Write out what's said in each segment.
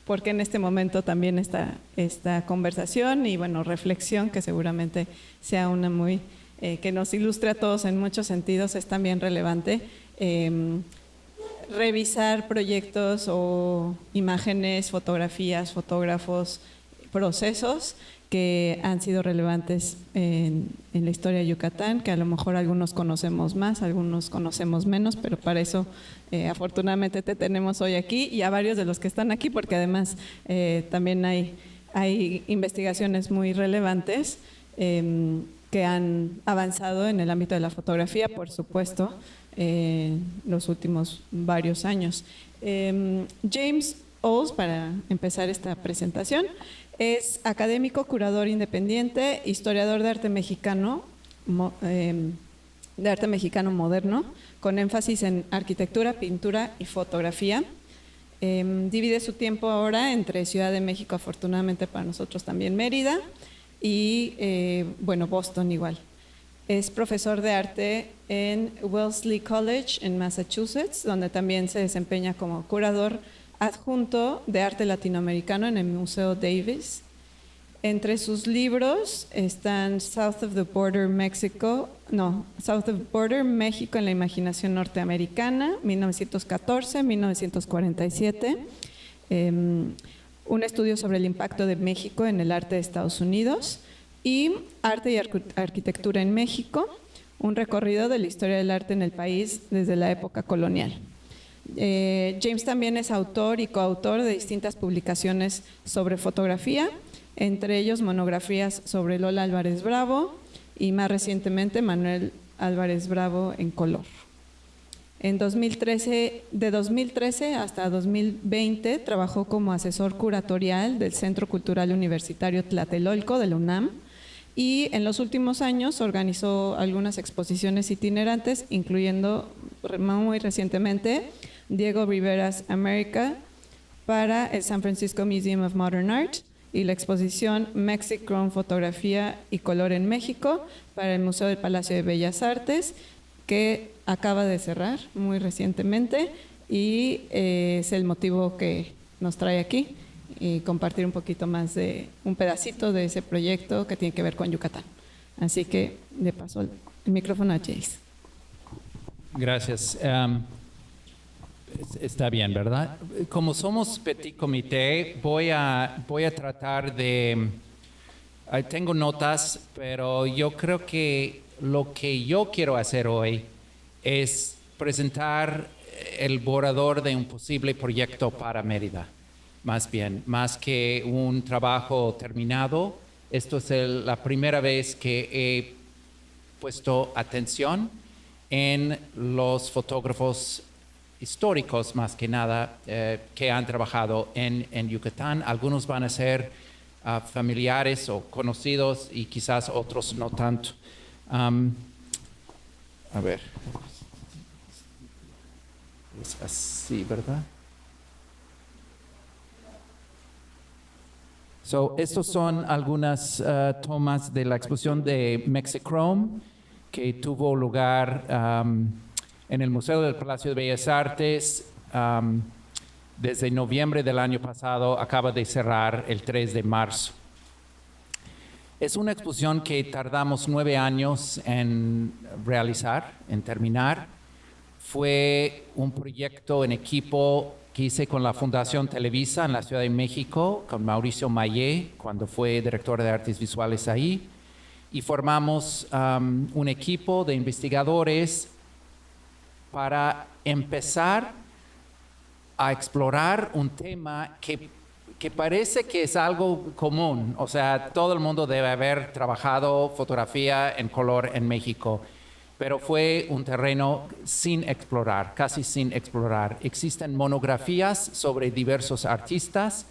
por qué en este momento también esta conversación y, bueno, reflexión, que seguramente sea una que nos ilustre a todos en muchos sentidos, es también relevante. Revisar proyectos o imágenes, fotografías, fotógrafos, procesos que han sido relevantes en la historia de Yucatán, que a lo mejor algunos conocemos más, algunos conocemos menos, pero para eso afortunadamente te tenemos hoy aquí y a varios de los que están aquí, porque además también hay investigaciones muy relevantes que han avanzado en el ámbito de la fotografía, por supuesto, los últimos varios años. James Oles, para empezar esta presentación, es académico, curador independiente, historiador de arte mexicano moderno, con énfasis en arquitectura, pintura y fotografía. Divide su tiempo ahora entre Ciudad de México, afortunadamente para nosotros también Mérida, y bueno, Boston igual. Es profesor de arte en Wellesley College en Massachusetts, donde también se desempeña como curador adjunto de arte latinoamericano en el Museo Davis. Entre sus libros están South of Border, México en la imaginación norteamericana, 1914-1947, un estudio sobre el impacto de México en el arte de Estados Unidos, y Arte y Arquitectura en México, un recorrido de la historia del arte en el país desde la época colonial. James también es autor y coautor de distintas publicaciones sobre fotografía, entre ellos monografías sobre Lola Álvarez Bravo y más recientemente Manuel Álvarez Bravo en color. De 2013 hasta 2020 trabajó como asesor curatorial del Centro Cultural Universitario Tlatelolco de la UNAM, y en los últimos años organizó algunas exposiciones itinerantes, incluyendo muy recientemente Diego Rivera's America para el San Francisco Museum of Modern Art y la exposición Mexichrome Fotografía y Color en México para el Museo del Palacio de Bellas Artes, que acaba de cerrar muy recientemente, y es el motivo que nos trae aquí, y compartir un poquito más de un pedacito de ese proyecto que tiene que ver con Yucatán. Así que le paso el micrófono a Jace. Gracias. Está bien, ¿verdad? Como somos petit comité, voy a tratar de... tengo notas, pero yo creo que lo que yo quiero hacer hoy es presentar el borrador de un posible proyecto para Mérida. Más que un trabajo terminado. Esto es la primera vez que he puesto atención en los fotógrafos históricos, más que nada, que han trabajado en Yucatán. Algunos van a ser familiares o conocidos y quizás otros no tanto. A ver. Es así, ¿verdad? Estos son algunas tomas de la exposición de Mexichrome que tuvo lugar en el Museo del Palacio de Bellas Artes desde noviembre del año pasado, acaba de cerrar el 3 de marzo. Es una exposición que tardamos 9 años en realizar, en terminar. Fue un proyecto en equipo que hice con la Fundación Televisa en la Ciudad de México, con Mauricio Mayé, cuando fue director de artes visuales ahí, y formamos un equipo de investigadores para empezar a explorar un tema que parece que es algo común. O sea, todo el mundo debe haber trabajado fotografía en color en México, pero fue un terreno sin explorar, casi sin explorar. Existen monografías sobre diversos artistas,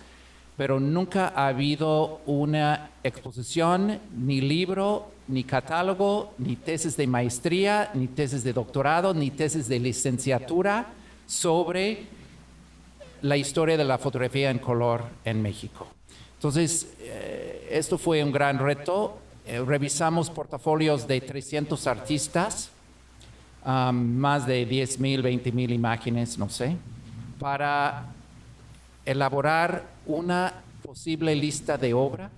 pero nunca ha habido una exposición, ni libro, ni catálogo, ni tesis de maestría, ni tesis de doctorado, ni tesis de licenciatura sobre la historia de la fotografía en color en México. Entonces, esto fue un gran reto. Revisamos portafolios de 300 artistas, más de 10,000, 20,000 imágenes, no sé, para elaborar una posible lista de obra.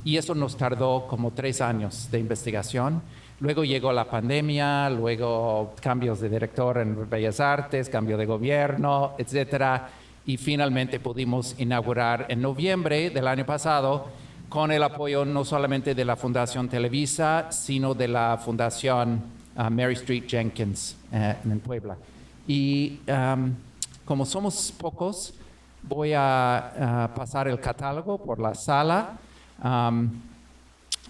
Y eso nos tardó como 3 años de investigación. Luego llegó la pandemia, luego cambios de director en Bellas Artes, cambio de gobierno, etcétera. Y finalmente pudimos inaugurar en noviembre del año pasado con el apoyo no solamente de la Fundación Televisa, sino de la Fundación Mary Street Jenkins en Puebla. Y como somos pocos, voy a pasar el catálogo por la sala.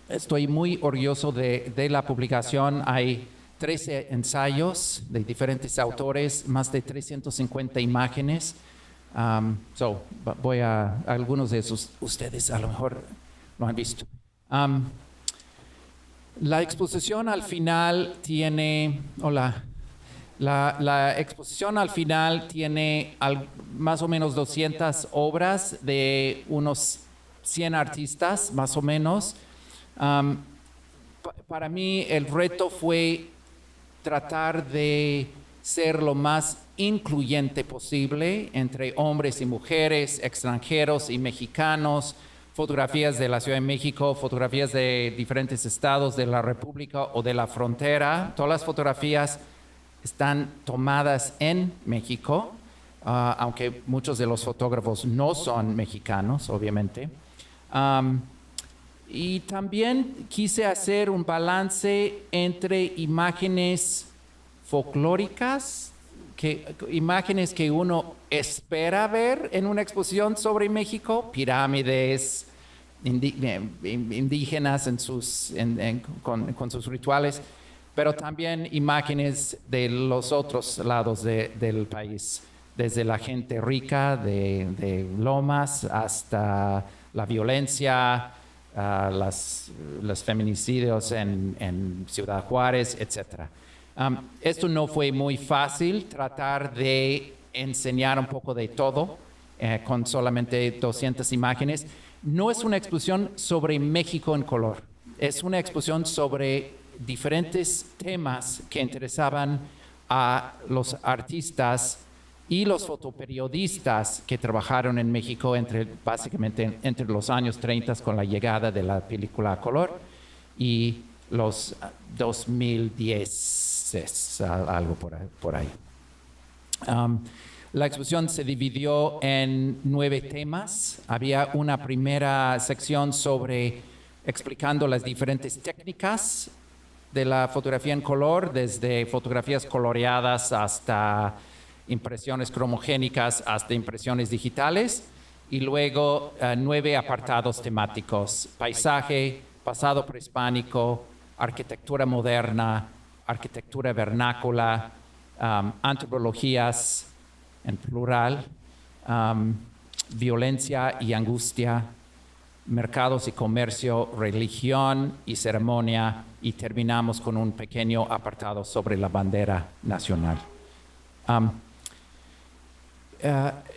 Estoy muy orgulloso de la publicación. Hay 13 ensayos de diferentes autores, más de 350 imágenes. Voy a algunos de esos, ustedes a lo mejor lo han visto. La exposición al final tiene, la exposición al final tiene más o menos 200 obras de unos 100 artistas, más o menos. Para mí el reto fue tratar de ser lo más incluyente posible entre hombres y mujeres, extranjeros y mexicanos, fotografías de la Ciudad de México, fotografías de diferentes estados de la República o de la frontera. Todas las fotografías están tomadas en México, aunque muchos de los fotógrafos no son mexicanos, obviamente. Y también quise hacer un balance entre imágenes folclóricas, imágenes que uno espera ver en una exposición sobre México, pirámides indígenas con sus rituales, pero también imágenes de los otros lados del país, desde la gente rica de Lomas hasta la violencia, los feminicidios en Ciudad Juárez, etc. Esto no fue muy fácil, tratar de enseñar un poco de todo con solamente 200 imágenes. No es una exposición sobre México en color, es una exposición sobre diferentes temas que interesaban a los artistas y los fotoperiodistas que trabajaron en México básicamente entre los años 30 con la llegada de la película a color y los 2010, algo por ahí. La exposición se dividió en 9 temas. Había una primera sección explicando las diferentes técnicas de la fotografía en color, desde fotografías coloreadas hasta impresiones cromogénicas hasta impresiones digitales, y luego 9 apartados temáticos: paisaje, pasado prehispánico, arquitectura moderna, arquitectura vernácula, antropologías en plural, violencia y angustia, mercados y comercio, religión y ceremonia, y terminamos con un pequeño apartado sobre la bandera nacional.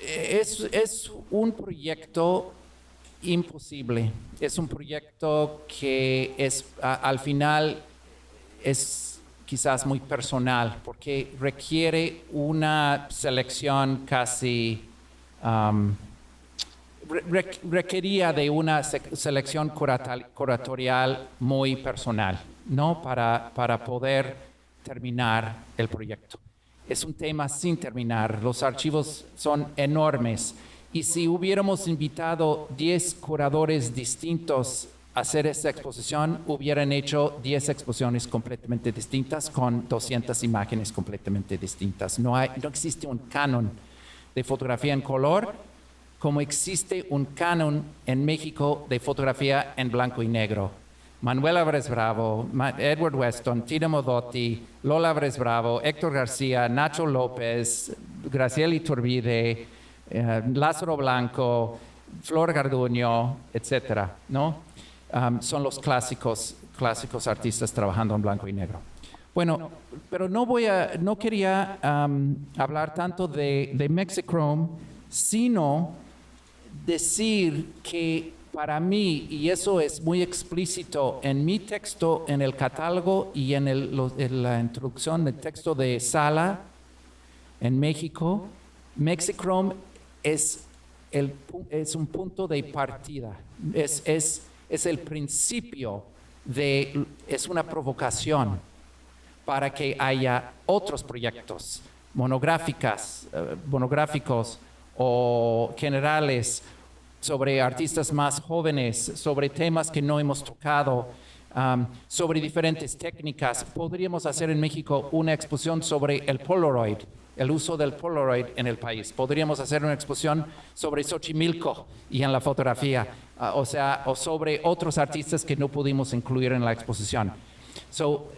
Es un proyecto imposible, es un proyecto que al final es quizás muy personal, porque requiere una selección casi, requería de una selección curatorial muy personal, ¿no? Para poder terminar el proyecto. Es un tema sin terminar, los archivos son enormes, y si hubiéramos invitado 10 curadores distintos a hacer esta exposición, hubieran hecho 10 exposiciones completamente distintas con 200 imágenes completamente distintas. No existe un canon de fotografía en color como existe un canon en México de fotografía en blanco y negro. Manuel Álvarez Bravo, Edward Weston, Tina Modotti, Lola Álvarez Bravo, Héctor García, Nacho López, Graciela Iturbide, Lázaro Blanco, Flor Garduño, etcétera, ¿no? Son los clásicos artistas trabajando en blanco y negro. Bueno, pero no quería hablar tanto de Mexichrome, sino decir que para mí, y eso es muy explícito en mi texto, en el catálogo y en la introducción del texto de Sala en México, Mexichrome es un punto de partida, es el principio es una provocación para que haya otros proyectos monográficos o generales sobre artistas más jóvenes, sobre temas que no hemos tocado, sobre diferentes técnicas. Podríamos hacer en México una exposición sobre el Polaroid, el uso del Polaroid en el país. Podríamos hacer una exposición sobre Xochimilco y en la fotografía, o sobre otros artistas que no pudimos incluir en la exposición.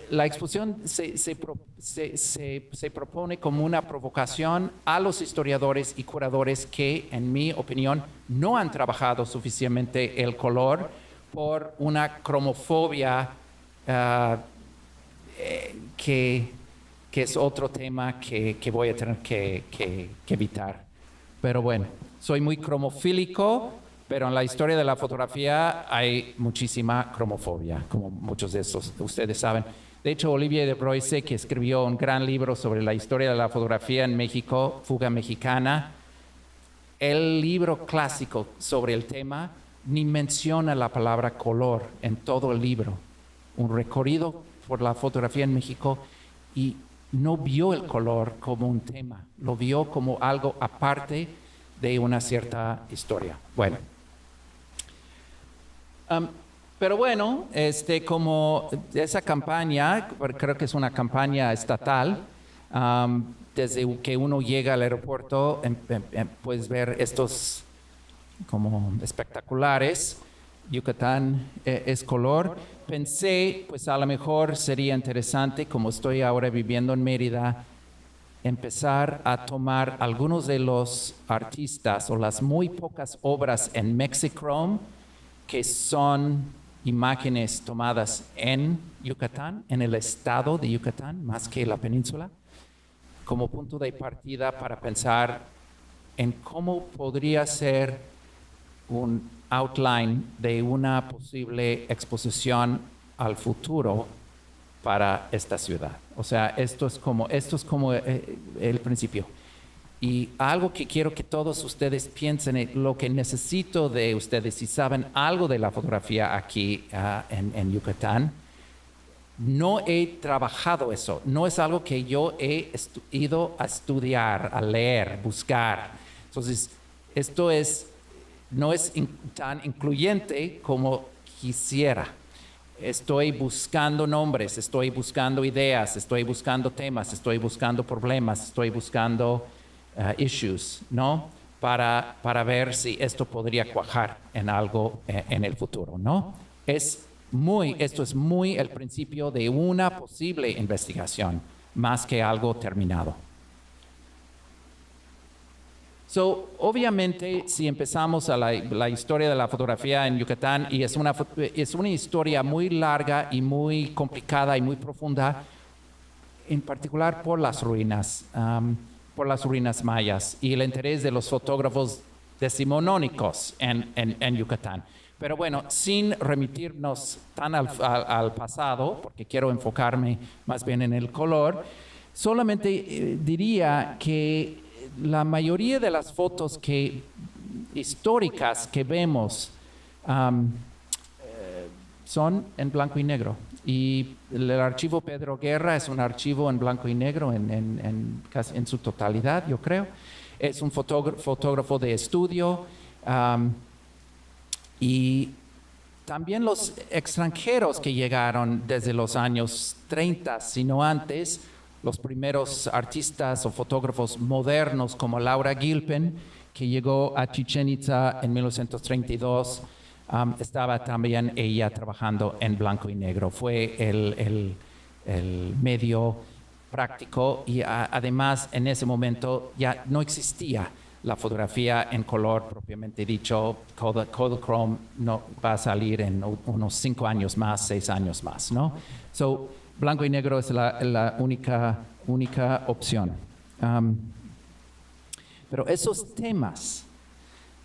La exposición se propone como una provocación a los historiadores y curadores que, en mi opinión, no han trabajado suficientemente el color por una cromofobia que es otro tema que voy a tener que evitar. Pero bueno, soy muy cromofílico, pero en la historia de la fotografía hay muchísima cromofobia, como muchos de ustedes saben. De hecho, Olivier de Broisse, que escribió un gran libro sobre la historia de la fotografía en México, Fuga Mexicana, el libro clásico sobre el tema ni menciona la palabra color en todo el libro. Un recorrido por la fotografía en México, y no vio el color como un tema, lo vio como algo aparte de una cierta historia. Bueno. Pero bueno, como esa campaña, creo que es una campaña estatal, desde que uno llega al aeropuerto, puedes ver estos como espectaculares. Yucatán es color. Pensé, pues a lo mejor sería interesante, como estoy ahora viviendo en Mérida, empezar a tomar algunos de los artistas o las muy pocas obras en Mexichrome que son imágenes tomadas en Yucatán, en el estado de Yucatán, más que la península, como punto de partida para pensar en cómo podría ser un outline de una posible exposición al futuro para esta ciudad. O sea, esto es como el principio. Y algo que quiero que todos ustedes piensen, lo que necesito de ustedes, si saben algo de la fotografía aquí en Yucatán, no he trabajado eso, no es algo que yo he ido a estudiar, a leer, buscar. Entonces, esto no es tan incluyente como quisiera. Estoy buscando nombres, estoy buscando ideas, estoy buscando temas, estoy buscando problemas, estoy buscando issues, ¿no? Para ver si esto podría cuajar en algo en el futuro, ¿no? Esto es muy el principio de una posible investigación, más que algo terminado. Obviamente, si empezamos a la historia de la fotografía en Yucatán, y es una historia muy larga y muy complicada y muy profunda, en particular por las ruinas mayas y el interés de los fotógrafos decimonónicos en Yucatán. Pero bueno, sin remitirnos tan al pasado, porque quiero enfocarme más bien en el color, solamente diría que la mayoría de las fotos históricas que vemos son en blanco y negro. Y el archivo Pedro Guerra es un archivo en blanco y negro casi en su totalidad, yo creo. Es un fotógrafo de estudio. Y también los extranjeros que llegaron desde los años 30, sino antes, los primeros artistas o fotógrafos modernos como Laura Gilpin, que llegó a Chichén Itzá en 1932, estaba también ella trabajando en blanco y negro. Fue el medio práctico, y además en ese momento ya no existía la fotografía en color propiamente dicho. Kodachrome no va a salir en unos 5 años más, 6 años más, ¿no? Blanco y negro es la única opción. Pero esos temas,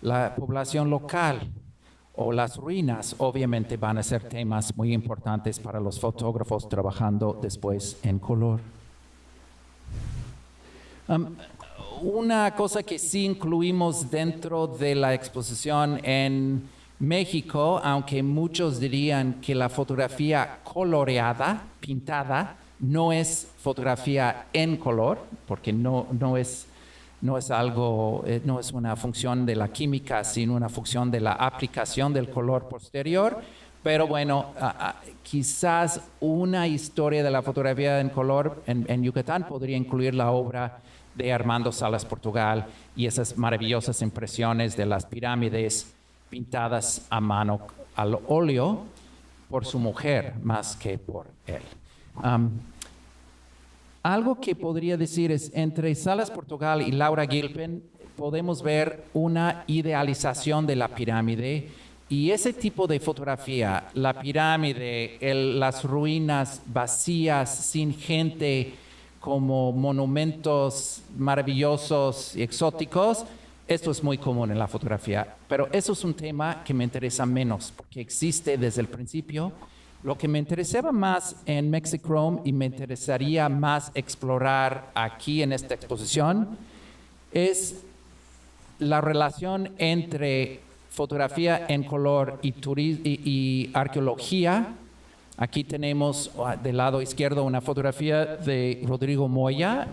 la población local o las ruinas, obviamente van a ser temas muy importantes para los fotógrafos trabajando después en color. una cosa que sí incluimos dentro de la exposición en México, aunque muchos dirían que la fotografía coloreada, pintada, no es fotografía en color, porque no es algo, no es una función de la química, sino una función de la aplicación del color posterior. Pero bueno, quizás una historia de la fotografía en color en Yucatán podría incluir la obra de Armando Salas Portugal y esas maravillosas impresiones de las pirámides pintadas a mano al óleo por su mujer más que por él. Algo que podría decir es, entre Salas Portugal y Laura Gilpin podemos ver una idealización de la pirámide, y ese tipo de fotografía, la pirámide, las ruinas vacías, sin gente, como monumentos maravillosos y exóticos, esto es muy común en la fotografía. Pero eso es un tema que me interesa menos, porque existe desde el principio. Lo que me interesaba más en Mexichrome y me interesaría más explorar aquí en esta exposición es la relación entre fotografía en color y arqueología. Aquí tenemos del lado izquierdo una fotografía de Rodrigo Moya,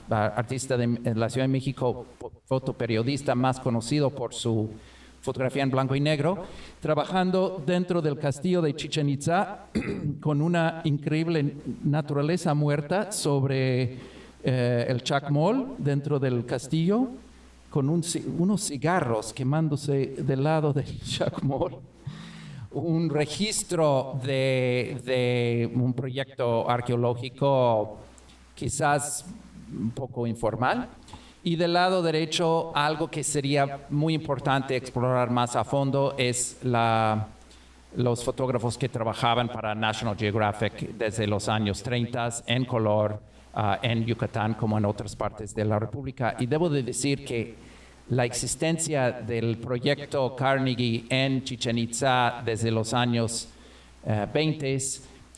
artista de la Ciudad de México, fotoperiodista más conocido por su fotografía en blanco y negro, trabajando dentro del castillo de Chichén Itzá con una increíble naturaleza muerta sobre el Chacmol dentro del castillo, con unos cigarros quemándose del lado del Chacmol. Un registro de un proyecto arqueológico quizás un poco informal. Y del lado derecho, algo que sería muy importante explorar más a fondo es los fotógrafos que trabajaban para National Geographic desde los años 30 en color en Yucatán como en otras partes de la República. Y debo de decir que la existencia del proyecto Carnegie en Chichén Itzá desde los años 20,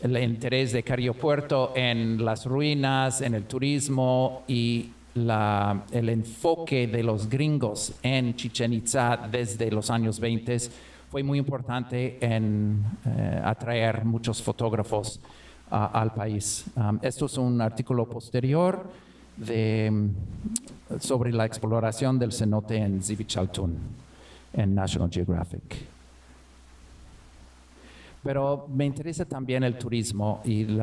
el interés de Carrillo Puerto en las ruinas, en el turismo y el enfoque de los gringos en Chichén Itzá desde los años 20 fue muy importante en atraer muchos fotógrafos al país. Esto es un artículo posterior sobre la exploración del cenote en Zivichaltún en National Geographic. Pero me interesa también el turismo y el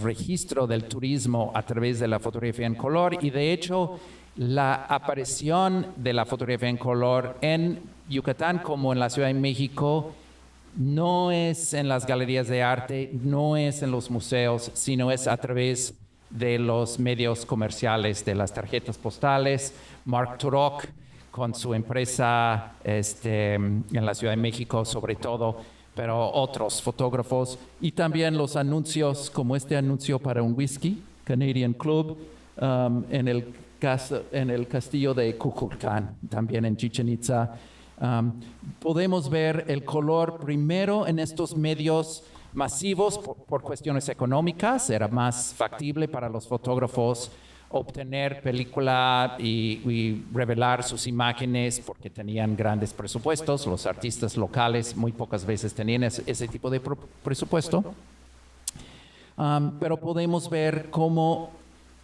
registro del turismo a través de la fotografía en color, y de hecho la aparición de la fotografía en color en Yucatán como en la Ciudad de México no es en las galerías de arte, no es en los museos, sino es a través de los medios comerciales, de las tarjetas postales. Mark Turok con su empresa en la Ciudad de México sobre todo, pero otros fotógrafos, y también los anuncios como este anuncio para un whisky, Canadian Club, en el castillo de Kukulcán, también en Chichén Itzá. Podemos ver el color primero en estos medios masivos por cuestiones económicas. Era más factible para los fotógrafos obtener película y revelar sus imágenes porque tenían grandes presupuestos. Los artistas locales muy pocas veces tenían ese tipo de presupuesto. Pero podemos ver cómo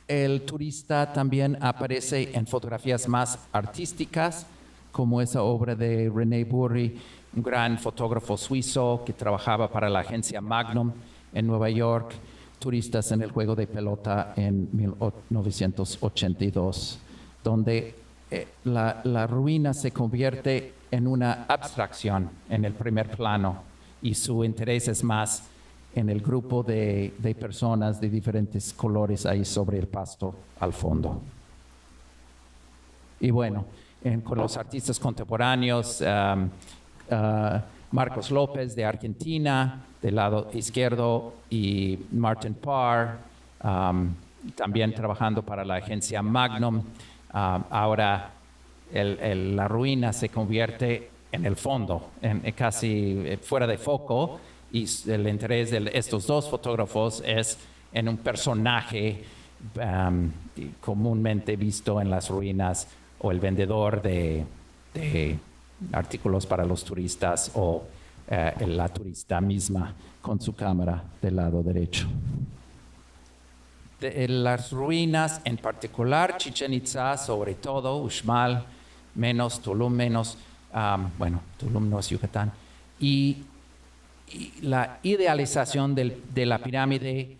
el turista también aparece en fotografías más artísticas, como esa obra de René Burri, un gran fotógrafo suizo que trabajaba para la agencia Magnum en Nueva York, turistas en el juego de pelota en 1982, donde la ruina se convierte en una abstracción en el primer plano y su interés es más en el grupo de personas de diferentes colores ahí sobre el pasto al fondo. Y bueno, con los artistas contemporáneos, Marcos López de Argentina, del lado izquierdo, y Martin Parr, también trabajando para la agencia Magnum. Ahora la ruina se convierte en el fondo, casi fuera de foco, y el interés de estos dos fotógrafos es en un personaje comúnmente visto en las ruinas, o el vendedor de artículos para los turistas, o la turista misma con su cámara del lado derecho. Las ruinas, en particular Chichén Itzá, sobre todo, Uxmal menos, Tulum menos, Tulum no es Yucatán, y la idealización de la pirámide,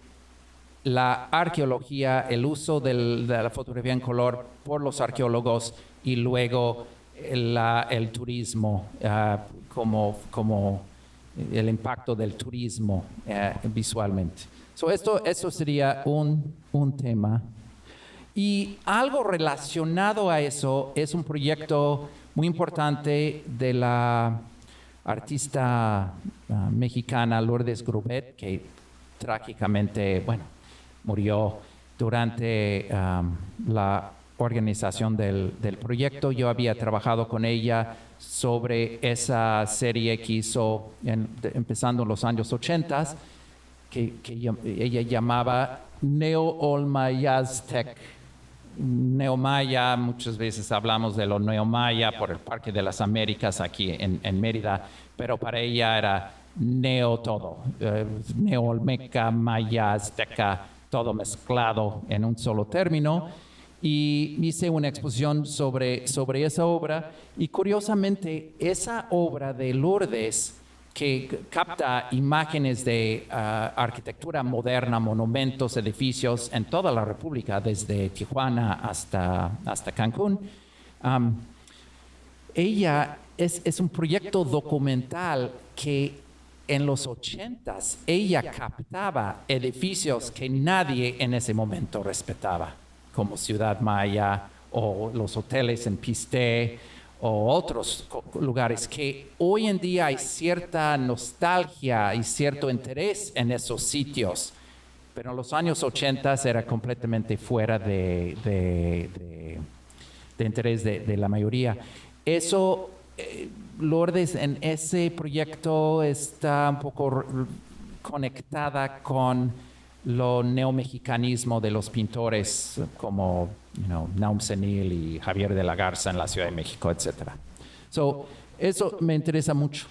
la arqueología, el uso de la fotografía en color por los arqueólogos, y luego el turismo, como el impacto del turismo visualmente. Eso sería un tema. Y algo relacionado a eso es un proyecto muy importante de la artista mexicana Lourdes Grubet, que trágicamente, murió durante la organización del proyecto. Yo había trabajado con ella sobre esa serie que hizo empezando en los años 80, que ella llamaba Neo-Olmayaztec. Neomaya, muchas veces hablamos de lo neomaya por el Parque de las Américas aquí en Mérida, pero para ella era neo todo, neolmeca, maya, azteca, todo mezclado en un solo término. Y hice una exposición sobre esa obra, y curiosamente esa obra de Lourdes, que capta imágenes de arquitectura moderna, monumentos, edificios en toda la República, desde Tijuana hasta Cancún. Ella es un proyecto documental que en los 80s ella captaba edificios que nadie en ese momento respetaba, como Ciudad Maya o los hoteles en Pisté, o otros lugares que hoy en día hay cierta nostalgia y cierto interés en esos sitios, pero en los años 80 era completamente fuera de interés de la mayoría. Eso, Lourdes, en ese proyecto está un poco conectada con lo neomexicanismo de los pintores como Naum Senil y Javier de la Garza en la Ciudad de México, etc. Eso me interesa mucho.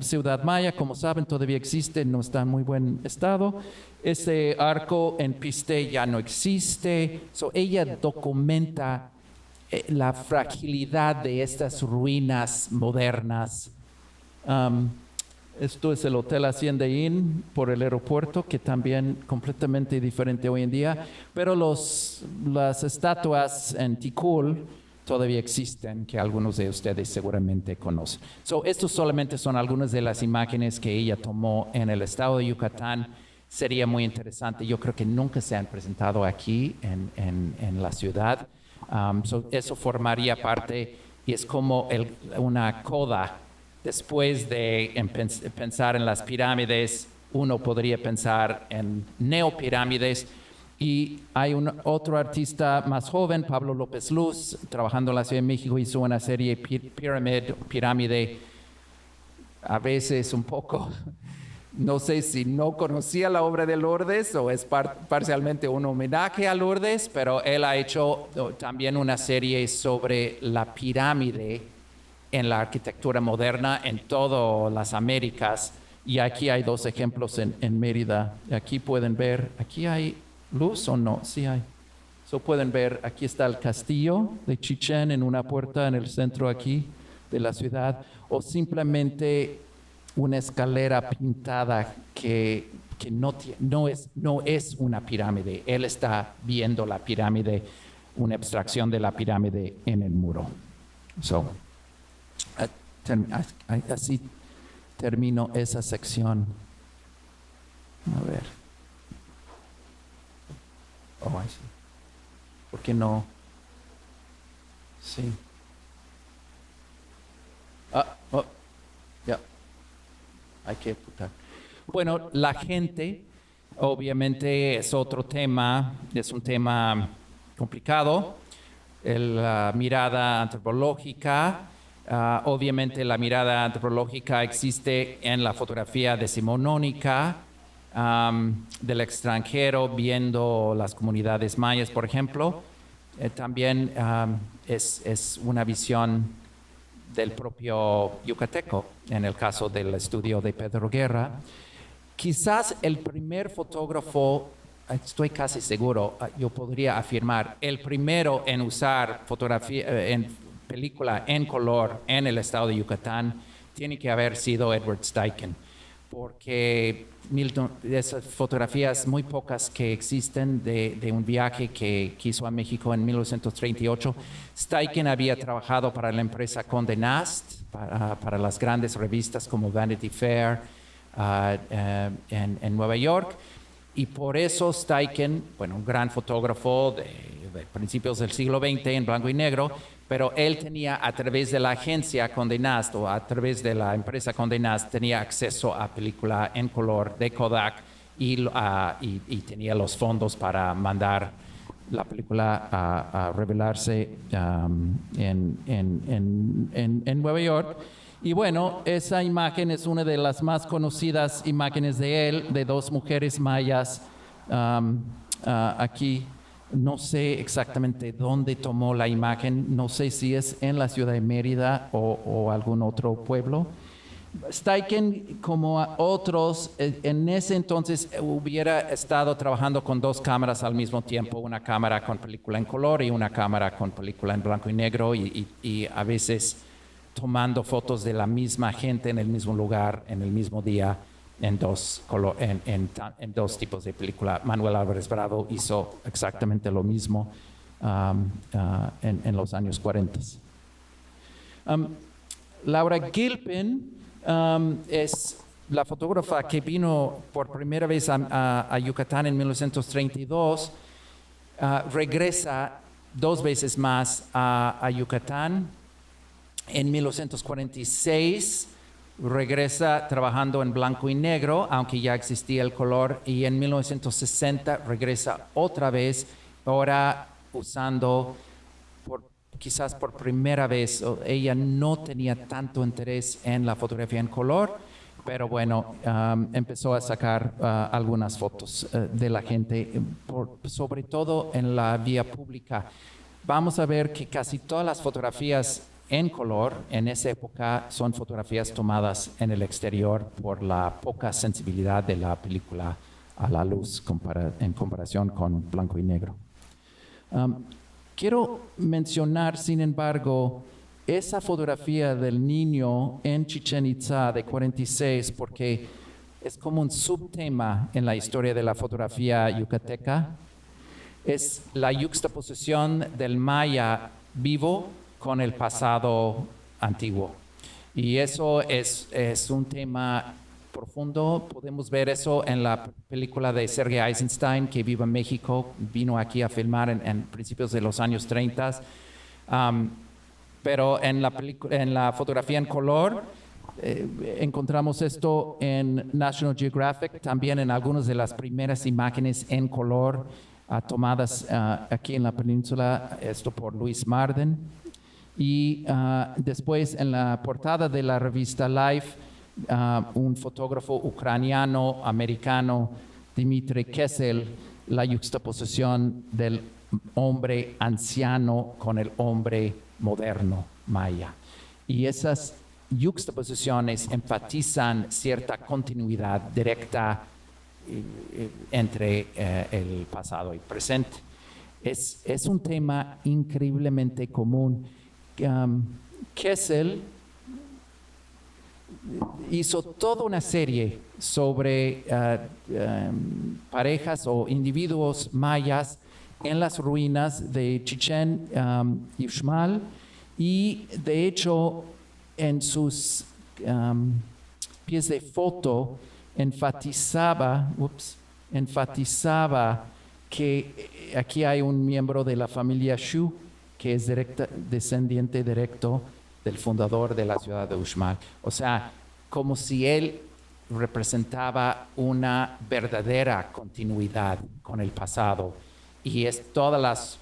Ciudad Maya, como saben, todavía existe, no está en muy buen estado. Ese arco en Pisté ya no existe. Ella documenta la fragilidad de estas ruinas modernas. Esto es el Hotel Hacienda Inn por el aeropuerto, que también completamente diferente hoy en día, pero las estatuas en Tikul todavía existen, que algunos de ustedes seguramente conocen. Estos solamente son algunas de las imágenes que ella tomó en el estado de Yucatán. Sería muy interesante, yo creo que nunca se han presentado aquí en la ciudad. Eso formaría parte, y es como una coda. Después de pensar en las pirámides, uno podría pensar en neopirámides. Y hay otro artista más joven, Pablo López Luz, trabajando en la Ciudad de México, hizo una serie pirámide, a veces un poco, no sé si no conocía la obra de Lourdes o es parcialmente un homenaje a Lourdes, pero él ha hecho también una serie sobre la pirámide en la arquitectura moderna en todas las Américas. Y aquí hay dos ejemplos en Mérida. Aquí pueden ver, ¿aquí hay luz o no? Sí hay. Pueden ver, aquí está el castillo de Chichén en una puerta en el centro aquí de la ciudad, o simplemente una escalera pintada que no es una pirámide. Él está viendo la pirámide, una abstracción de la pirámide en el muro. Así termino esa sección. A ver. Sí. ¿Por qué no? Sí. Ya. Hay que apuntar. Bueno, la gente, obviamente, es otro tema, es un tema complicado. La mirada antropológica. Obviamente la mirada antropológica existe en la fotografía decimonónica, del extranjero viendo las comunidades mayas, por ejemplo. También es una visión del propio yucateco, en el caso del estudio de Pedro Guerra. Quizás el primer fotógrafo, estoy casi seguro, yo podría afirmar, el primero en usar fotografía en película en color en el estado de Yucatán tiene que haber sido Edward Steichen, porque Milton, de esas fotografías muy pocas que existen de un viaje que hizo a México en 1938, Steichen había trabajado para la empresa Condé Nast, para las grandes revistas como Vanity Fair en Nueva York, y por eso Steichen, bueno, un gran fotógrafo de principios del siglo XX en blanco y negro, pero él tenía a través de la agencia Condé Nast o a través de la empresa Condé Nast tenía acceso a película en color de Kodak y tenía los fondos para mandar la película a revelarse en Nueva York. Y bueno, esa imagen es una de las más conocidas imágenes de él, de dos mujeres mayas aquí. No sé exactamente dónde tomó la imagen, no sé si es en la ciudad de Mérida o algún otro pueblo. Steichen, como a otros, en ese entonces hubiera estado trabajando con dos cámaras al mismo tiempo, una cámara con película en color y una cámara con película en blanco y negro, y a veces tomando fotos de la misma gente en el mismo lugar, en el mismo día, en dos tipos de película. Manuel Álvarez Bravo hizo exactamente lo mismo en los años 40. Laura Gilpin es la fotógrafa que vino por primera vez a Yucatán en 1932. Regresa dos veces más a Yucatán. En 1946 regresa trabajando en blanco y negro, aunque ya existía el color, y en 1960 regresa otra vez, ahora usando quizás por primera vez. Ella no tenía tanto interés en la fotografía en color, pero bueno, empezó a sacar algunas fotos de la gente, sobre todo en la vía pública. Vamos a ver que casi todas las fotografías en color en esa época son fotografías tomadas en el exterior por la poca sensibilidad de la película a la luz en comparación con blanco y negro. Quiero mencionar, sin embargo, esa fotografía del niño en Chichén Itzá de 46, porque es como un subtema en la historia de la fotografía yucateca. Es la yuxtaposición del maya vivo con el pasado antiguo. Y eso es un tema profundo. Podemos ver eso en la película de Sergei Eisenstein, que vive en México, vino aquí a filmar en principios de los años 30. Pero en la fotografía en color, encontramos esto en National Geographic, también en algunas de las primeras imágenes en color tomadas aquí en la península, esto por Luis Marden. Y después en la portada de la revista Life, un fotógrafo ucraniano-americano, Dmitry Kessel, la yuxtaposición del hombre anciano con el hombre moderno maya. Y esas yuxtaposiciones enfatizan cierta continuidad directa entre el pasado y presente. Es un tema increíblemente común. Kessel hizo toda una serie sobre parejas o individuos mayas en las ruinas de Chichén Itzá, y de hecho en sus pies de foto enfatizaba que aquí hay un miembro de la familia Shu que es descendiente directo del fundador de la ciudad de Uxmal. O sea, como si él representaba una verdadera continuidad con el pasado. Y es todas las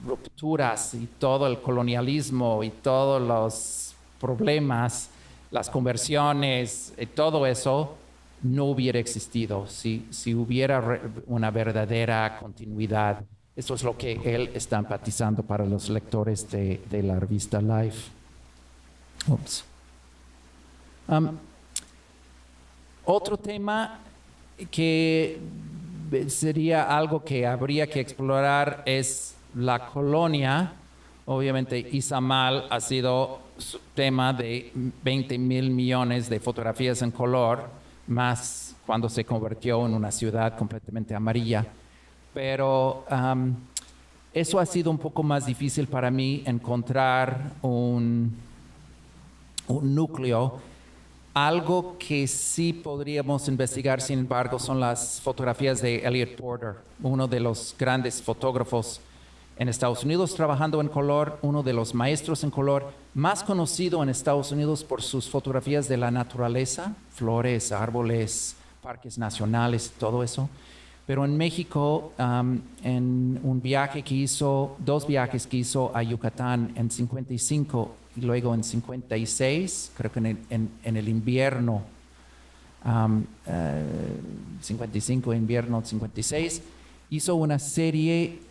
rupturas y todo el colonialismo y todos los problemas, las conversiones, y todo eso no hubiera existido, si hubiera una verdadera continuidad. Eso es lo que él está enfatizando para los lectores de la revista Life. Oops. Otro tema que sería algo que habría que explorar es la colonia. Obviamente Izamal ha sido tema de 20,000 millones de fotografías en color, más cuando se convirtió en una ciudad completamente amarilla. Pero eso ha sido un poco más difícil para mí, encontrar un núcleo. Algo que sí podríamos investigar, sin embargo, son las fotografías de Elliot Porter, uno de los grandes fotógrafos en Estados Unidos trabajando en color, uno de los maestros en color, más conocido en Estados Unidos por sus fotografías de la naturaleza, flores, árboles, parques nacionales, todo eso. Pero en México, en un viaje que hizo, 2 viajes que hizo a Yucatán en 55 y luego en 56, creo que en el invierno, 55, invierno 56, hizo una serie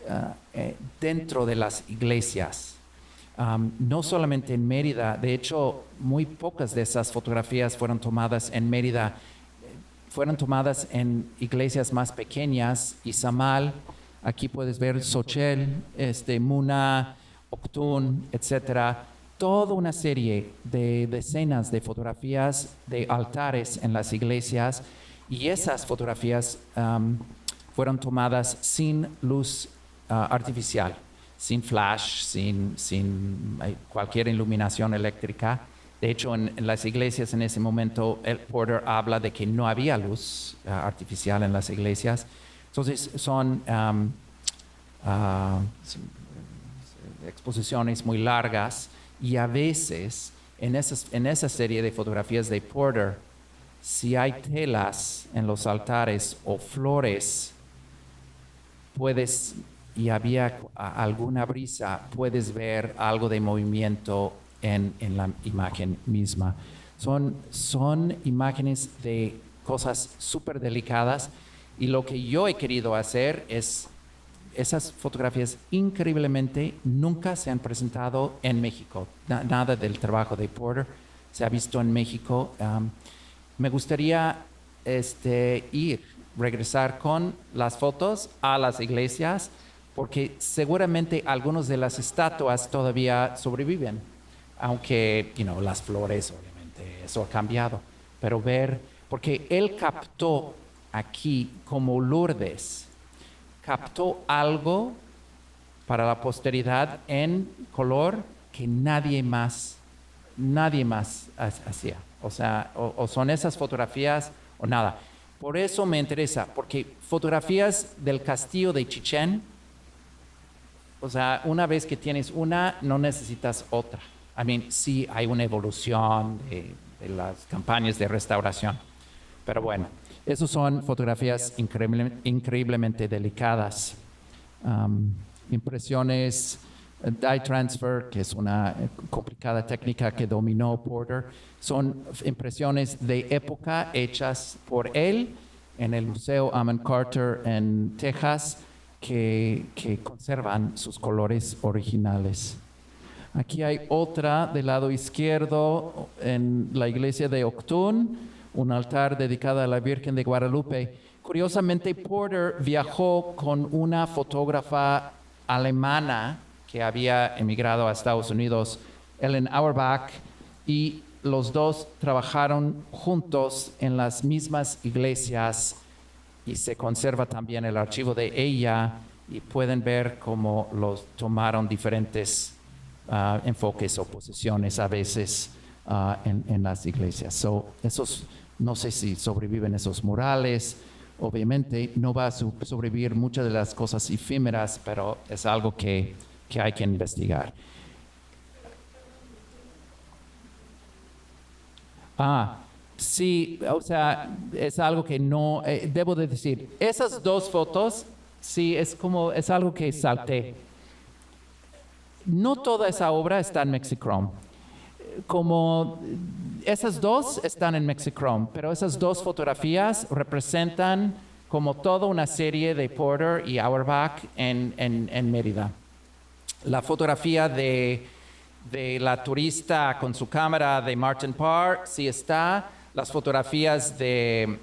dentro de las iglesias. No solamente en Mérida, de hecho, muy pocas de esas fotografías fueron tomadas en Mérida. Fueron tomadas en iglesias más pequeñas, Izamal, aquí puedes ver Xochel, Muna, Octún, etcétera. Toda una serie de decenas de fotografías de altares en las iglesias, y esas fotografías fueron tomadas sin luz artificial, sin flash, sin cualquier iluminación eléctrica. De hecho, en las iglesias en ese momento, el Porter habla de que no había luz artificial en las iglesias. Entonces, son exposiciones muy largas, y a veces en esa serie de fotografías de Porter, si hay telas en los altares o flores, y había alguna brisa, puedes ver algo de movimiento en la imagen misma. Son imágenes de cosas súper delicadas, y lo que yo he querido hacer es, esas fotografías increíblemente nunca se han presentado en México. Nada del trabajo de Porter se ha visto en México. Me gustaría regresar con las fotos a las iglesias, porque seguramente algunas de las estatuas todavía sobreviven, aunque las flores, obviamente, eso ha cambiado. Pero porque él captó aquí, como Lourdes, captó algo para la posteridad en color que nadie más hacía. O sea, o son esas fotografías o nada. Por eso me interesa, porque fotografías del castillo de Chichén, o sea, una vez que tienes una, no necesitas otra. Sí hay una evolución de las campañas de restauración. Pero bueno, esas son fotografías increíblemente delicadas. Impresiones dye transfer, que es una complicada técnica que dominó Porter, son impresiones de época hechas por él en el Museo Amon Carter en Texas, que conservan sus colores originales. Aquí hay otra del lado izquierdo en la iglesia de Octún, un altar dedicado a la Virgen de Guadalupe. Curiosamente, Porter viajó con una fotógrafa alemana que había emigrado a Estados Unidos, Ellen Auerbach, y los dos trabajaron juntos en las mismas iglesias, y se conserva también el archivo de ella, y pueden ver cómo los tomaron diferentes enfoques o posiciones a veces en las iglesias. Esos, no sé si sobreviven esos murales. Obviamente no va a sobrevivir muchas de las cosas efímeras, pero es algo que hay que investigar. Sí, o sea, es algo que no, debo de decir, esas 2 fotos, sí, es algo que salté. No toda esa obra está en Mexichrome. Como esas dos están en Mexichrome, pero esas dos fotografías representan como toda una serie de Porter y Auerbach en Mérida. La fotografía de la turista con su cámara de Martin Parr sí está. Las fotografías de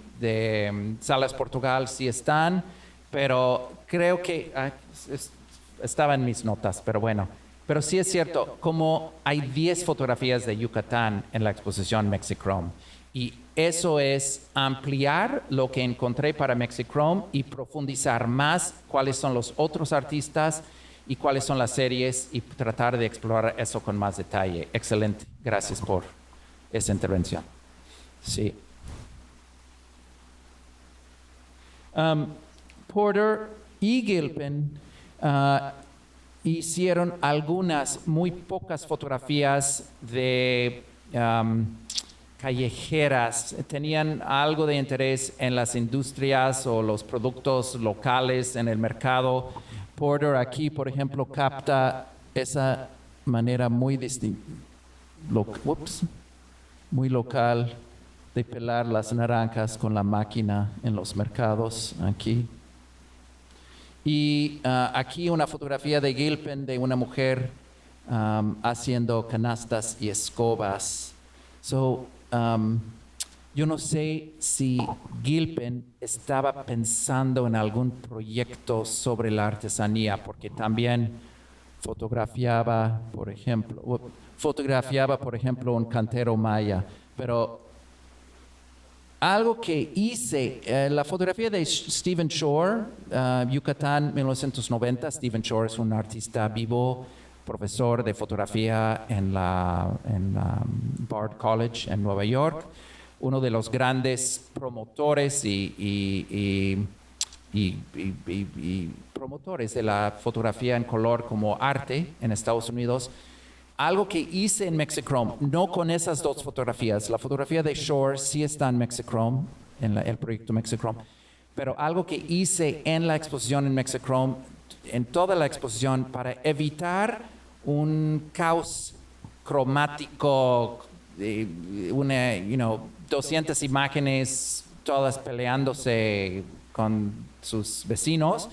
Salas Portugal sí están, pero creo que estaba en mis notas, pero bueno. Pero sí es cierto, como hay 10 fotografías de Yucatán en la exposición Mexichrome. Y eso es ampliar lo que encontré para Mexichrome y profundizar más cuáles son los otros artistas y cuáles son las series y tratar de explorar eso con más detalle. Excelente. Gracias por esa intervención. Sí. Porter y Gilpin hicieron algunas muy pocas fotografías de callejeras. Tenían algo de interés en las industrias o los productos locales en el mercado. Porter aquí, por ejemplo, capta esa manera muy distinta, muy local de pelar las naranjas con la máquina en los mercados aquí. Y aquí una fotografía de Gilpin de una mujer haciendo canastas y escobas. Yo no sé si Gilpin estaba pensando en algún proyecto sobre la artesanía, porque también fotografiaba, por ejemplo, un cantero maya, pero algo que hice, la fotografía de Stephen Shore, Yucatán, 1990. Stephen Shore es un artista vivo, profesor de fotografía en la Bard College en Nueva York, uno de los grandes promotores y promotores de la fotografía en color como arte en Estados Unidos. Algo que hice en Mexichrome, no con esas dos fotografías, la fotografía de Shore sí está en Mexichrome, en el proyecto Mexichrome, pero algo que hice en la exposición en Mexichrome, en toda la exposición, para evitar un caos cromático, 200 imágenes, todas peleándose con sus vecinos,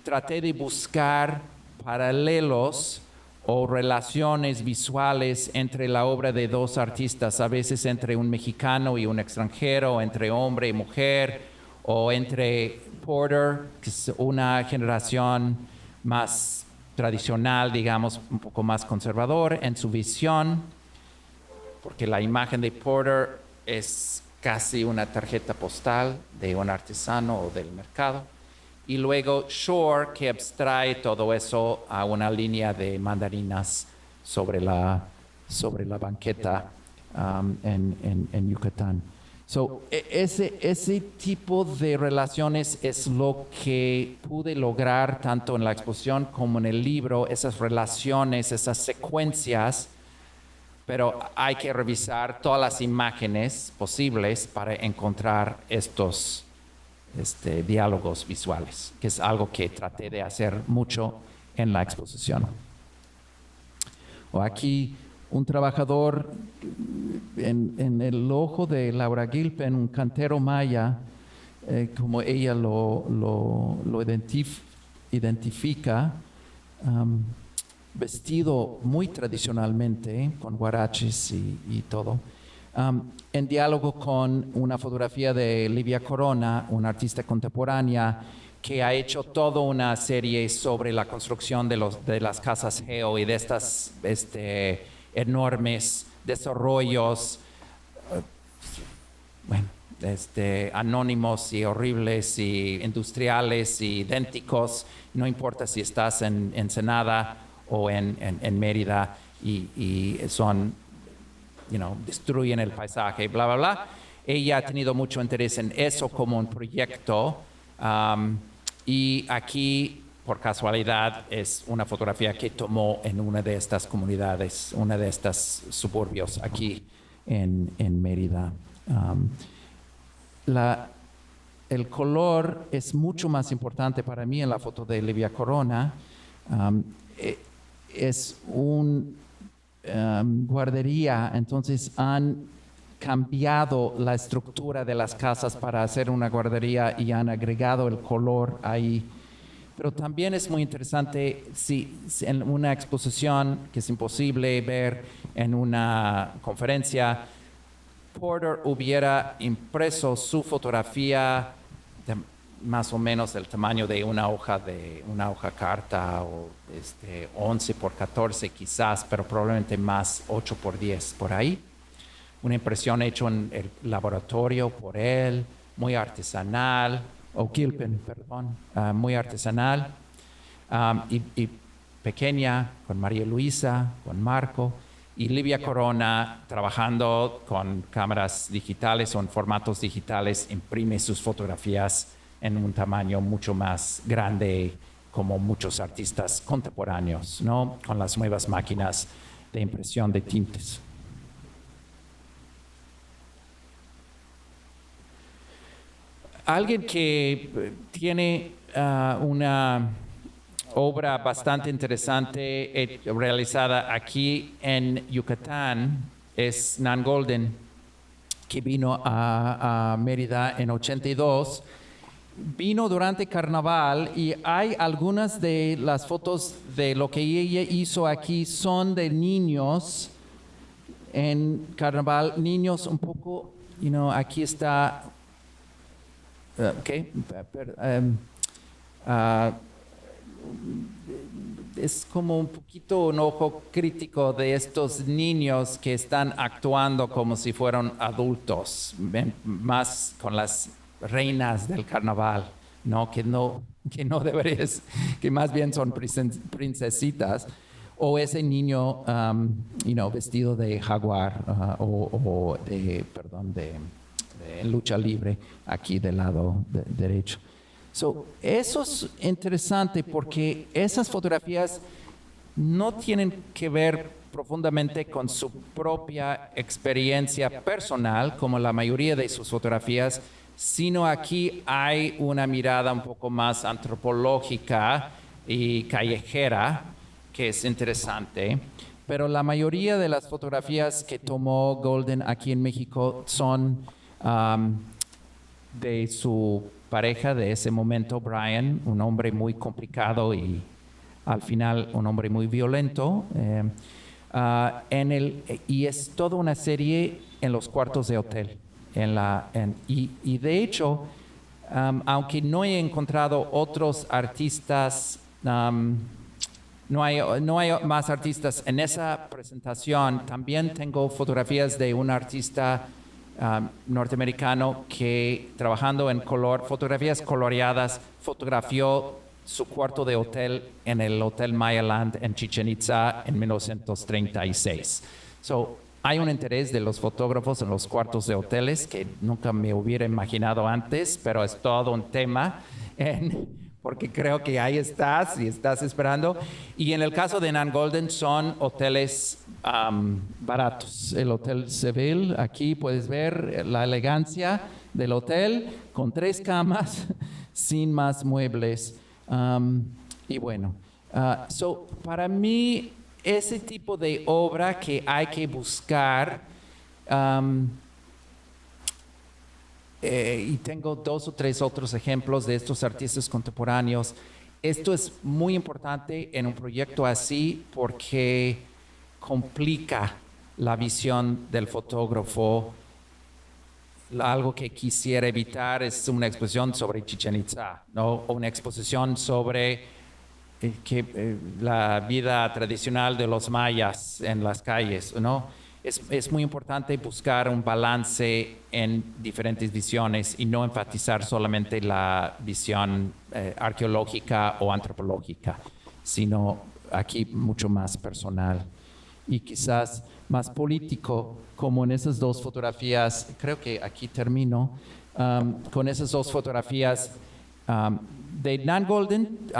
traté de buscar paralelos o relaciones visuales entre la obra de dos artistas, a veces entre un mexicano y un extranjero, entre hombre y mujer, o entre Porter, que es una generación más tradicional, digamos, un poco más conservador en su visión, porque la imagen de Porter es casi una tarjeta postal de un artesano o del mercado. Y luego Shore, que abstrae todo eso a una línea de mandarinas sobre la banqueta en Yucatán. Ese tipo de relaciones es lo que pude lograr tanto en la exposición como en el libro, esas relaciones, esas secuencias, pero hay que revisar todas las imágenes posibles para encontrar estos diálogos visuales, que es algo que traté de hacer mucho en la exposición. O aquí un trabajador en el ojo de Laura Gilpin, un cantero maya, como ella lo identifica, vestido muy tradicionalmente, con huaraches y todo. En diálogo con una fotografía de Livia Corona, una artista contemporánea que ha hecho toda una serie sobre la construcción de las casas Geo y de estas enormes desarrollos, anónimos y horribles y industriales y idénticos, no importa si estás en Ensenada o en Mérida, y son destruyen el paisaje, bla, bla, bla. Ella ha tenido mucho interés en eso como un proyecto, y aquí, por casualidad, es una fotografía que tomó en una de estas comunidades, una de estas suburbios aquí en Mérida. El color es mucho más importante para mí en la foto de Livia Corona. Es un guardería, entonces han cambiado la estructura de las casas para hacer una guardería y han agregado el color ahí. Pero también es muy interesante si en una exposición que es imposible ver en una conferencia, Porter hubiera impreso su fotografía de más o menos del tamaño de una hoja carta, o 11 por 14 quizás, pero probablemente más 8 por 10 por ahí. Una impresión hecha en el laboratorio por él, muy artesanal, muy artesanal, y pequeña, con María Luisa, con Marco, y Livia Corona, trabajando con cámaras digitales o en formatos digitales, imprime sus fotografías en un tamaño mucho más grande, como muchos artistas contemporáneos, ¿no? Con las nuevas máquinas de impresión de tintes. Alguien que tiene una obra bastante interesante realizada aquí en Yucatán es Nan Goldin, que vino a Mérida en 82. Vino durante Carnaval y hay algunas de las fotos de lo que ella hizo aquí son de niños en Carnaval, niños un poco, aquí está... es como un poquito un ojo crítico de estos niños que están actuando como si fueran adultos, más con las reinas del carnaval, ¿no? Que no deberías, que más bien son princesitas, o ese niño, vestido de jaguar o de lucha libre aquí del lado derecho. Eso es interesante porque esas fotografías no tienen que ver profundamente con su propia experiencia personal, como la mayoría de sus fotografías, sino aquí hay una mirada un poco más antropológica y callejera, que es interesante. Pero la mayoría de las fotografías que tomó Goldin aquí en México son de su pareja de ese momento, Brian, un hombre muy complicado y al final un hombre muy violento. Y es toda una serie en los cuartos de hotel. Y de hecho, aunque no he encontrado otros artistas, no hay más artistas en esa presentación, también tengo fotografías de un artista norteamericano que trabajando en color, fotografías coloreadas, fotografió su cuarto de hotel en el Hotel Mayaland en Chichén Itzá en 1936. Hay un interés de los fotógrafos en los cuartos de hoteles que nunca me hubiera imaginado antes, pero es todo un tema porque creo que ahí estás y estás esperando. Y en el caso de Nan Goldin son hoteles baratos. El Hotel Seville, aquí puedes ver la elegancia del hotel con 3 camas, sin más muebles. Y bueno, para mí ese tipo de obra que hay que buscar, y tengo 2 o 3 otros ejemplos de estos artistas contemporáneos. Esto es muy importante en un proyecto así porque complica la visión del fotógrafo. Algo que quisiera evitar es una exposición sobre Chichén Itzá, ¿no? O una exposición sobre la vida tradicional de los mayas en las calles, ¿no? Es muy importante buscar un balance en diferentes visiones y no enfatizar solamente la visión arqueológica o antropológica, sino aquí mucho más personal y quizás más político, como en esas 2 fotografías. Creo que aquí termino con esas 2 fotografías de Nan Goldin.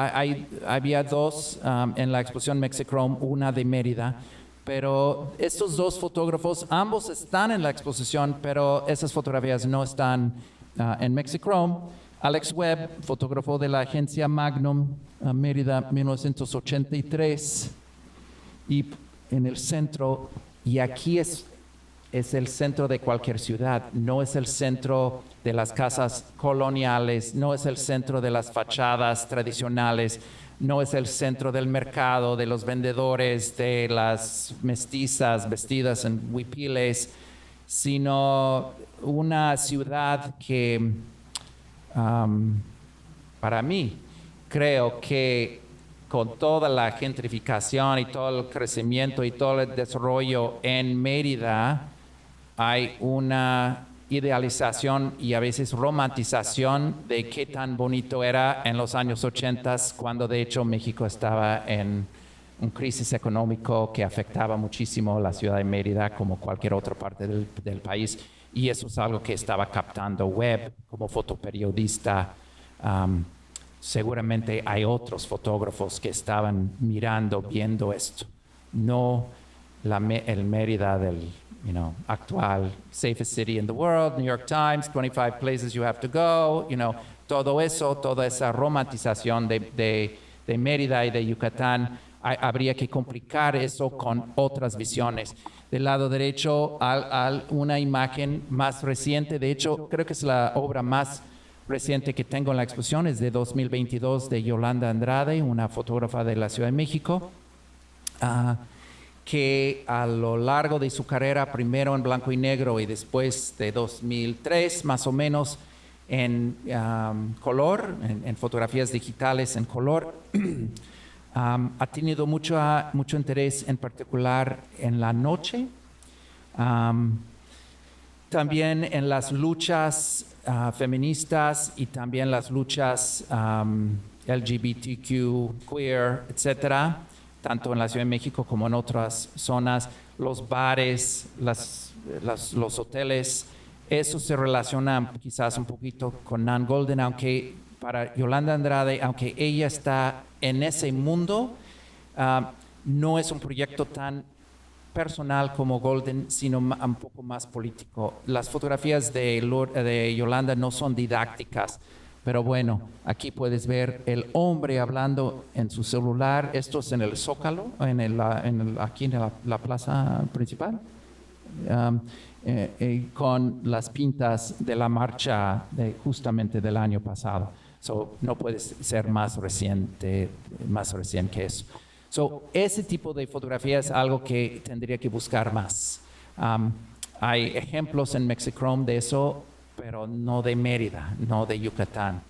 Había 2 en la exposición Mexichrome, una de Mérida. Pero estos 2 fotógrafos, ambos están en la exposición, pero esas fotografías no están en Mexichrome. Alex Webb, fotógrafo de la agencia Magnum, Mérida, 1983. Y en el centro, y aquí es el centro de cualquier ciudad, no es el centro de las casas coloniales, no es el centro de las fachadas tradicionales, no es el centro del mercado, de los vendedores, de las mestizas vestidas en huipiles, sino una ciudad que, para mí, creo que con toda la gentrificación y todo el crecimiento y todo el desarrollo en Mérida, hay una idealización y a veces romantización de qué tan bonito era en los años 80, cuando de hecho México estaba en una crisis económico que afectaba muchísimo la ciudad de Mérida como cualquier otra parte del país. Y eso es algo que estaba captando Webb como fotoperiodista. Seguramente hay otros fotógrafos que estaban viendo esto. No el Mérida del actual safest city in the world, New York Times, 25 places you have to go, todo eso, toda esa romantización de Mérida y de Yucatán, habría que complicar eso con otras visiones. Del lado derecho, una imagen más reciente, de hecho, creo que es la obra más reciente que tengo en la exposición, es de 2022 de Yolanda Andrade, una fotógrafa de la Ciudad de México, que a lo largo de su carrera, primero en blanco y negro y después de 2003 más o menos en color, en fotografías digitales en color, ha tenido mucho interés en particular en la noche, también en las luchas feministas y también las luchas LGBTQ, queer, etcétera, tanto en la Ciudad de México como en otras zonas, los bares, los hoteles, eso se relaciona quizás un poquito con Nan Golden, aunque para Yolanda Andrade, aunque ella está en ese mundo, no es un proyecto tan personal como Golden, sino un poco más político. Las fotografías de Yolanda no son didácticas, pero bueno, aquí puedes ver el hombre hablando en su celular. Esto es en el Zócalo, aquí en la plaza principal, con las pintas de la marcha justamente del año pasado. No puede ser más reciente que eso. Ese tipo de fotografía es algo que tendría que buscar más. Hay ejemplos en Mexichrome de eso, pero no de Mérida, no de Yucatán.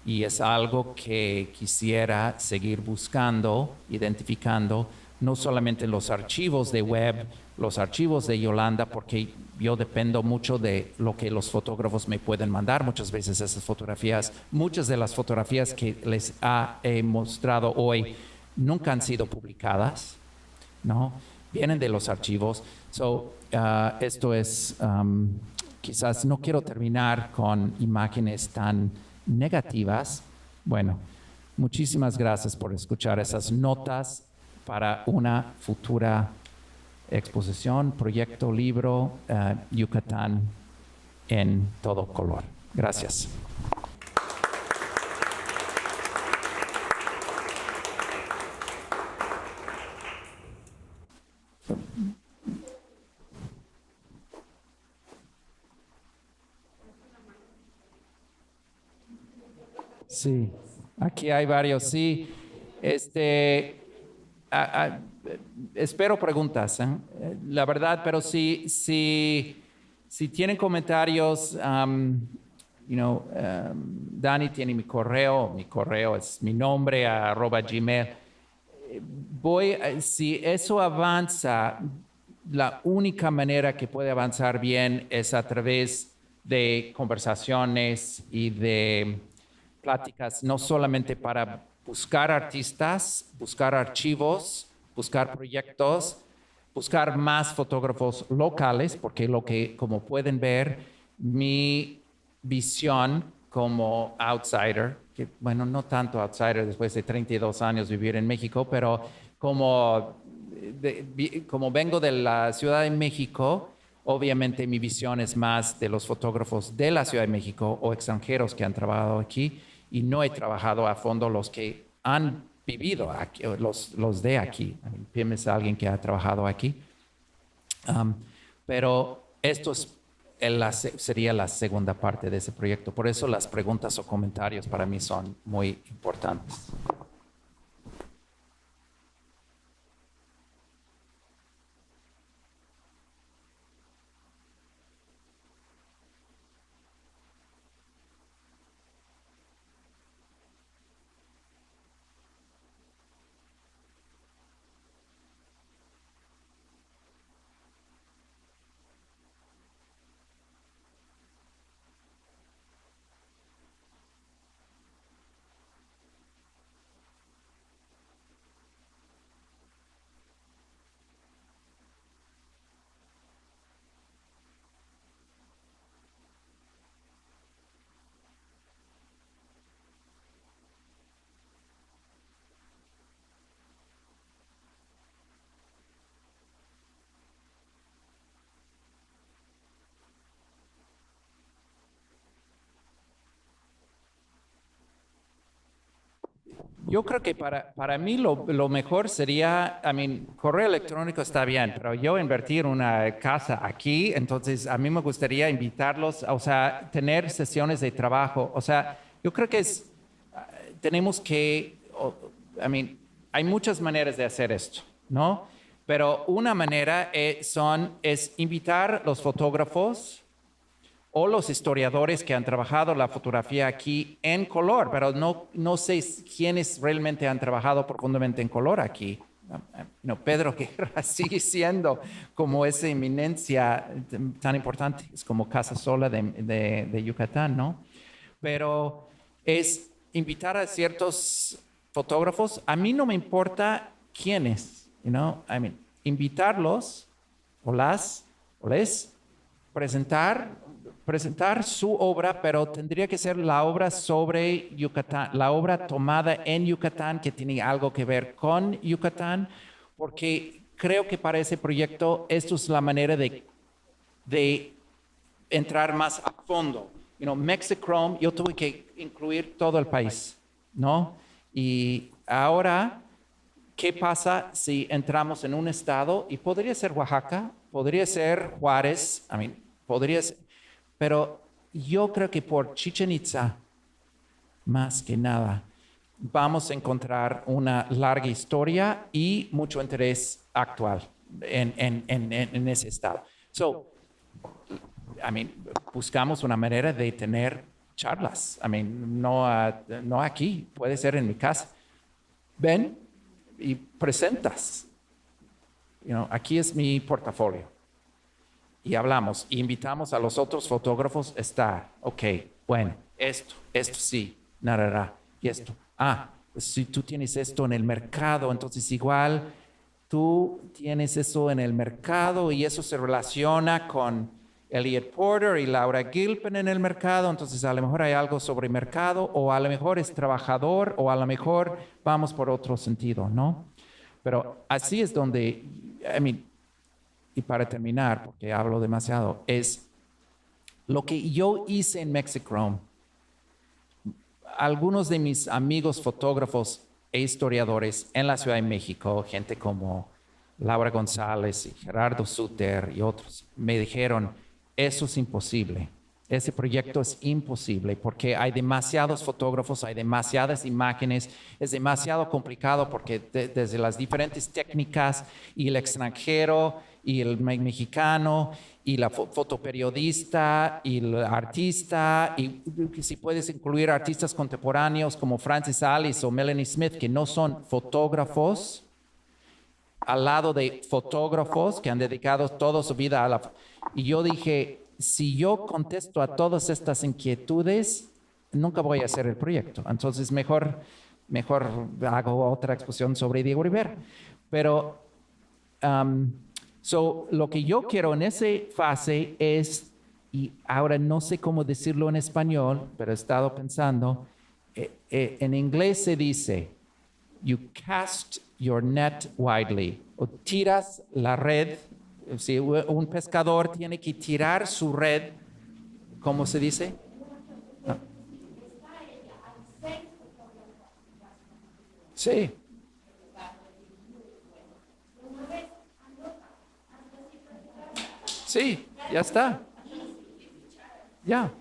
Y es algo que quisiera seguir buscando, identificando, no solamente en los archivos de Webb, los archivos de Yolanda, porque yo dependo mucho de lo que los fotógrafos me pueden mandar. Muchas veces esas fotografías, muchas de las fotografías que les he mostrado hoy nunca han sido publicadas, ¿no? Vienen de los archivos. Esto es, quizás no quiero terminar con imágenes tan negativas. Bueno, muchísimas gracias por escuchar esas notas para una futura exposición, proyecto, libro, Yucatán en todo color. Gracias. Sí, aquí hay varios, sí. Espero preguntas, la verdad, pero si tienen comentarios, Dani tiene mi correo es mi nombre, @gmail. Si eso avanza, la única manera que puede avanzar bien es a través de conversaciones y de pláticas, no solamente para buscar artistas, buscar archivos, buscar proyectos, buscar más fotógrafos locales, porque como pueden ver, mi visión como outsider, que bueno, no tanto outsider después de 32 años vivir en México, pero como vengo de la Ciudad de México, obviamente mi visión es más de los fotógrafos de la Ciudad de México o extranjeros que han trabajado aquí, y no he trabajado a fondo los que han vivido aquí, los de aquí. Pim es alguien que ha trabajado aquí. Pero esto sería la segunda parte de ese proyecto. Por eso las preguntas o comentarios para mí son muy importantes. Yo creo que para mí lo mejor sería, correo electrónico está bien, pero yo invertir una casa aquí, entonces a mí me gustaría invitarlos, o sea, tener sesiones de trabajo. O sea, yo creo que tenemos que, hay muchas maneras de hacer esto, ¿no? Pero una manera es invitar los fotógrafos o los historiadores que han trabajado la fotografía aquí en color, pero no sé quiénes realmente han trabajado profundamente en color aquí. Pedro Guerra sigue siendo como esa eminencia tan importante, es como Casasola de Yucatán, ¿no? Pero es invitar a ciertos fotógrafos. A mí no me importa quiénes, invitarlos o les presentar su obra, pero tendría que ser la obra sobre Yucatán, la obra tomada en Yucatán que tiene algo que ver con Yucatán, porque creo que para ese proyecto esto es la manera de entrar más a fondo. Mexichrome, yo tuve que incluir todo el país, ¿no? Y ahora, ¿qué pasa si entramos en un estado? Y podría ser Oaxaca, podría ser Juárez, podría ser, pero yo creo que por Chichén Itzá, más que nada, vamos a encontrar una larga historia y mucho interés actual en ese estado. Buscamos una manera de tener charlas. No aquí, puede ser en mi casa. Ven y presentas. Aquí es mi portafolio. Y hablamos, y invitamos a los otros fotógrafos a estar. Ok, bueno, esto sí, nada, y esto. Pues si tú tienes esto en el mercado, entonces igual tú tienes eso en el mercado y eso se relaciona con Elliot Porter y Laura Gilpin en el mercado, entonces a lo mejor hay algo sobre mercado, o a lo mejor es trabajador, o a lo mejor vamos por otro sentido, ¿no? Pero así es donde, y para terminar, porque hablo demasiado, es lo que yo hice en Mexichrome. Algunos de mis amigos fotógrafos e historiadores en la Ciudad de México, gente como Laura González y Gerardo Suter y otros, me dijeron, eso es imposible. Ese proyecto es imposible porque hay demasiados fotógrafos, hay demasiadas imágenes, es demasiado complicado porque desde las diferentes técnicas y el extranjero y el mexicano y la fotoperiodista y el artista, y si puedes incluir artistas contemporáneos como Francis Alice o Melanie Smith, que no son fotógrafos, al lado de fotógrafos que han dedicado toda su vida a la... Y yo dije, si yo contesto a todas estas inquietudes, nunca voy a hacer el proyecto. Entonces, mejor hago otra exposición sobre Diego Rivera. Pero, lo que yo quiero en esa fase es, y ahora no sé cómo decirlo en español, pero he estado pensando, en inglés se dice, you cast your net widely, o tiras la red. Si un pescador tiene que tirar su red, ¿cómo se dice? Sí. Sí, ya está. Ya.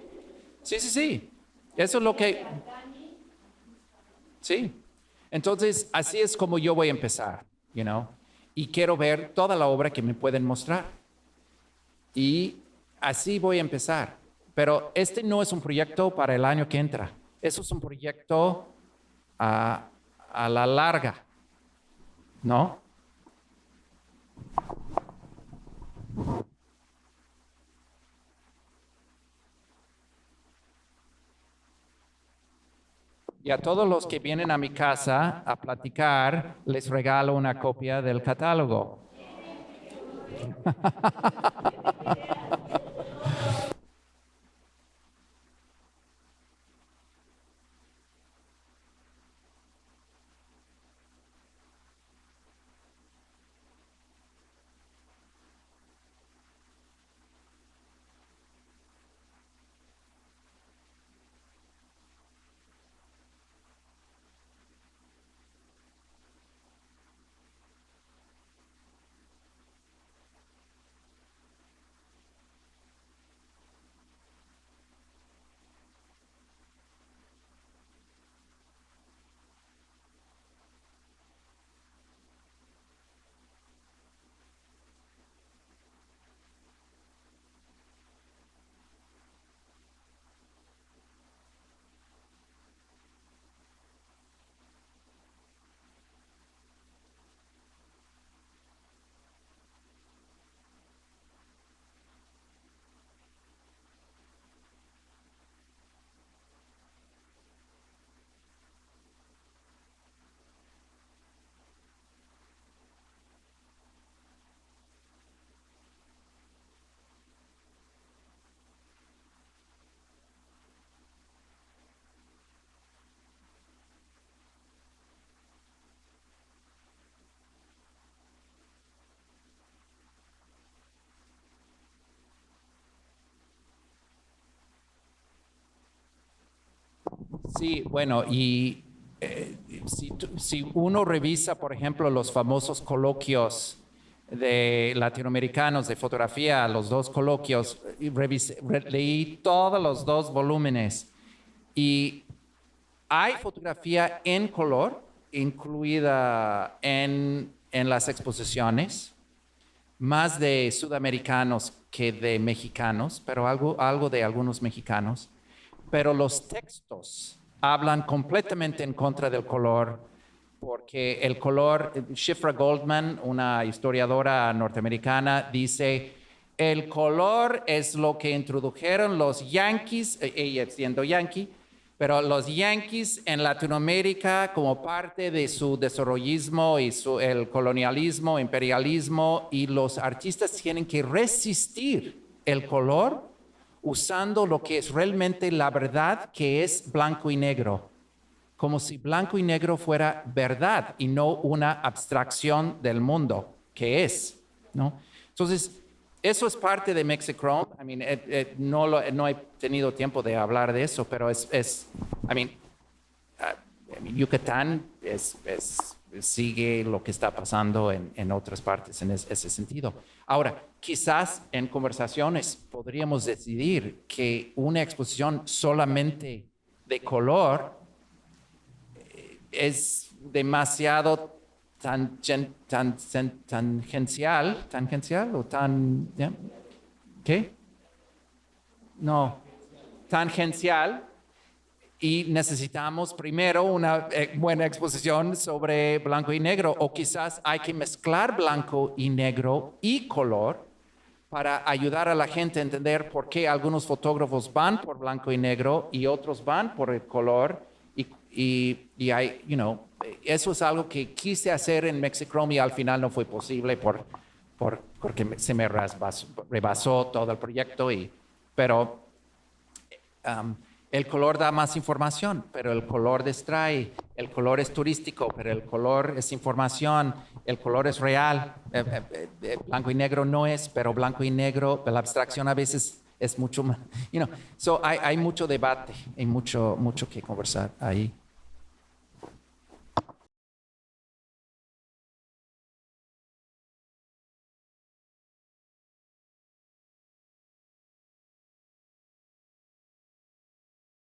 Sí, sí, sí. Eso es lo que... Sí. Entonces, así es como yo voy a empezar, you know. Y quiero ver toda la obra que me pueden mostrar. Y así voy a empezar. Pero este no es un proyecto para el año que entra. Eso es un proyecto a la larga, ¿no? Y a todos los que vienen a mi casa a platicar, les regalo una copia del catálogo. Sí, bueno, y si uno revisa, por ejemplo, los famosos coloquios de latinoamericanos de fotografía, los dos coloquios, leí todos los dos volúmenes y hay fotografía en color incluida en las exposiciones, más de sudamericanos que de mexicanos, pero algo de algunos mexicanos. Pero los textos hablan completamente en contra del color, porque el color, Shifra Goldman, una historiadora norteamericana, dice, el color es lo que introdujeron los yanquis, ella siendo yanqui, pero los yanquis en Latinoamérica como parte de su desarrollismo y el colonialismo, imperialismo, y los artistas tienen que resistir el color usando lo que es realmente la verdad, que es blanco y negro, como si blanco y negro fuera verdad y no una abstracción del mundo, que es, ¿no? Entonces, eso es parte de Mexichrome. I mean, no he tenido tiempo de hablar de eso, pero Yucatán sigue lo que está pasando en otras partes en ese sentido. Ahora, quizás en conversaciones podríamos decidir que una exposición solamente de color es demasiado tangencial o ¿yeah? ¿Qué? No, tangencial. Y necesitamos primero una buena exposición sobre blanco y negro, o quizás hay que mezclar blanco y negro y color para ayudar a la gente a entender por qué algunos fotógrafos van por blanco y negro y otros van por el color. Y hay, eso es algo que quise hacer en Mexichrome y al final no fue posible porque se me rebasó todo el proyecto. Pero el color da más información, pero el color distrae. El color es turístico, pero el color es información. El color es real. Blanco y negro no es, pero blanco y negro, la abstracción a veces es mucho más. So hay mucho debate, hay mucho que conversar ahí.